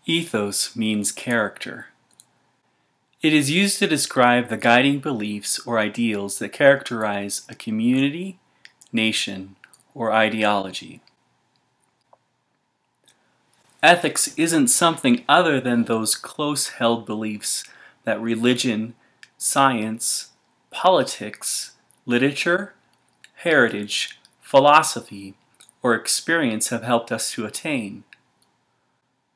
Ethos means character. It is used to describe the guiding beliefs or ideals that characterize a community, nation, or ideology. Ethics isn't something other than those close-held beliefs that religion, science, politics, literature, heritage, philosophy, or experience have helped us to attain.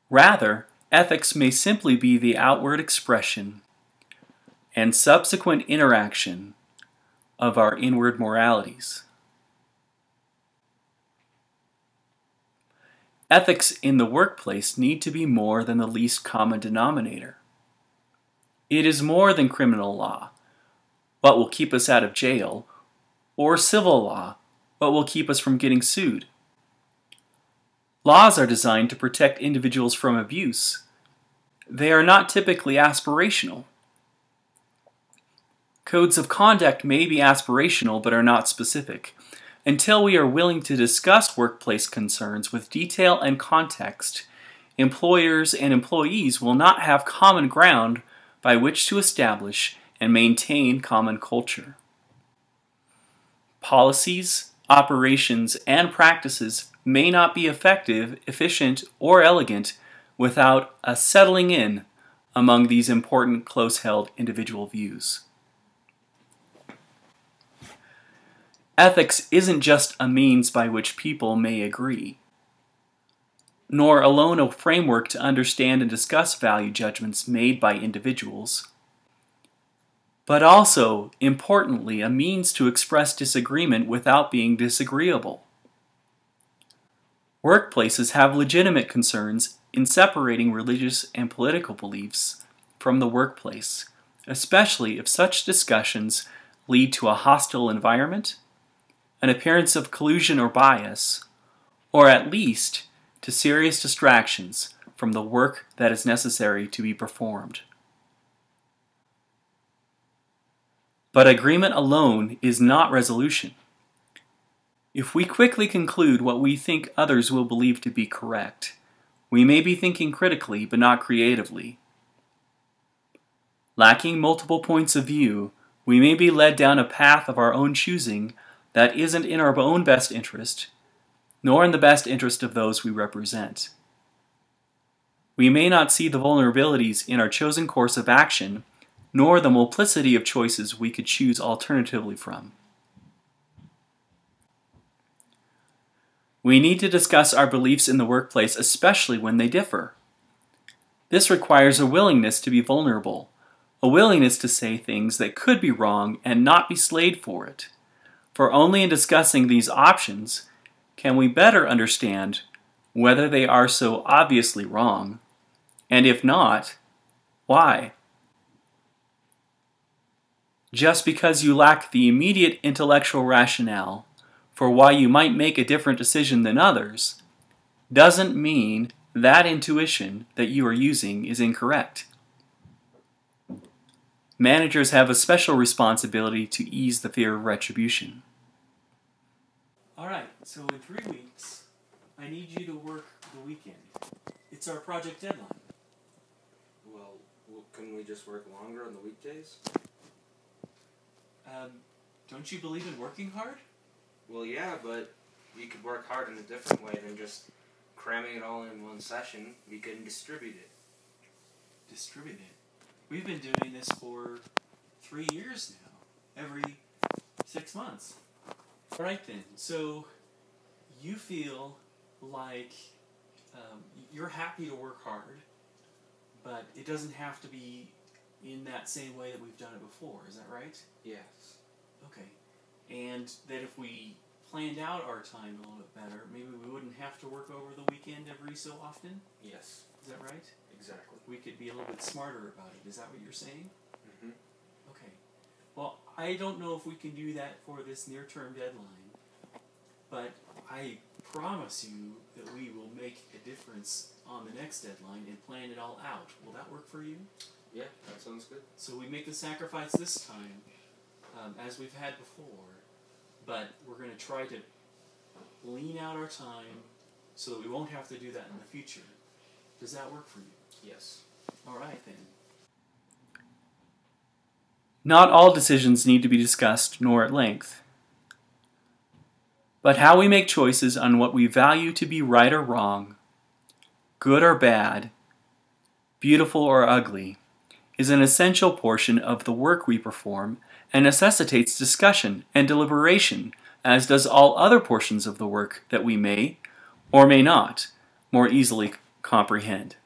Rather, ethics may simply be the outward expression and subsequent interaction of our inward moralities. Ethics in the workplace need to be more than the least common denominator. It is more than criminal law, what will keep us out of jail, or civil law, what will keep us from getting sued. Laws are designed to protect individuals from abuse. They are not typically aspirational. Codes of conduct may be aspirational but are not specific. Until we are willing to discuss workplace concerns with detail and context, employers and employees will not have common ground by which to establish and maintain common culture. Policies, operations, and practices may not be effective, efficient, or elegant without a settling in among these important close-held individual views. Ethics isn't just a means by which people may agree, nor alone a framework to understand and discuss value judgments made by individuals, but also, importantly, a means to express disagreement without being disagreeable. Workplaces have legitimate concerns in separating religious and political beliefs from the workplace, especially if such discussions lead to a hostile environment, an appearance of collusion or bias, or at least to serious distractions from the work that is necessary to be performed. But agreement alone is not resolution. If we quickly conclude what we think others will believe to be correct, we may be thinking critically but not creatively. Lacking multiple points of view, we may be led down a path of our own choosing that isn't in our own best interest, nor in the best interest of those we represent. We may not see the vulnerabilities in our chosen course of action, nor the multiplicity of choices we could choose alternatively from. We need to discuss our beliefs in the workplace, especially when they differ. This requires a willingness to be vulnerable, a willingness to say things that could be wrong and not be slayed for it. For only in discussing these options can we better understand whether they are so obviously wrong, and if not, why. Just because you lack the immediate intellectual rationale for why you might make a different decision than others, doesn't mean that intuition that you are using is incorrect. Managers have a special responsibility to ease the fear of retribution. Alright, so in 3 weeks, I need you to work the weekend. It's our project deadline. Well, can we just work longer on the weekdays? Don't you believe in working hard? Well, yeah, but we could work hard in a different way than just cramming it all in one session. We can distribute it. Distribute it? We've been doing this for 3 years now, every 6 months. Alright then, so you feel like you're happy to work hard, but it doesn't have to be in that same way that we've done it before, is that right? Yes. Okay. And that if we planned out our time a little bit better, maybe we wouldn't have to work over the weekend every so often? Yes. Is that right? Exactly. We could be a little bit smarter about it. Is that what you're saying? Mm-hmm. Okay. Well, I don't know if we can do that for this near-term deadline, but I promise you that we will make a difference on the next deadline and plan it all out. Will that work for you? Yeah, that sounds good. So we make the sacrifice this time, as we've had before, but we're going to try to lean out our time so that we won't have to do that in the future. Does that work for you? Yes. All right, then. Not all decisions need to be discussed, nor at length. But how we make choices on what we value to be right or wrong, good or bad, beautiful or ugly, is an essential portion of the work we perform and necessitates discussion and deliberation, as does all other portions of the work that we may, or may not, more easily comprehend.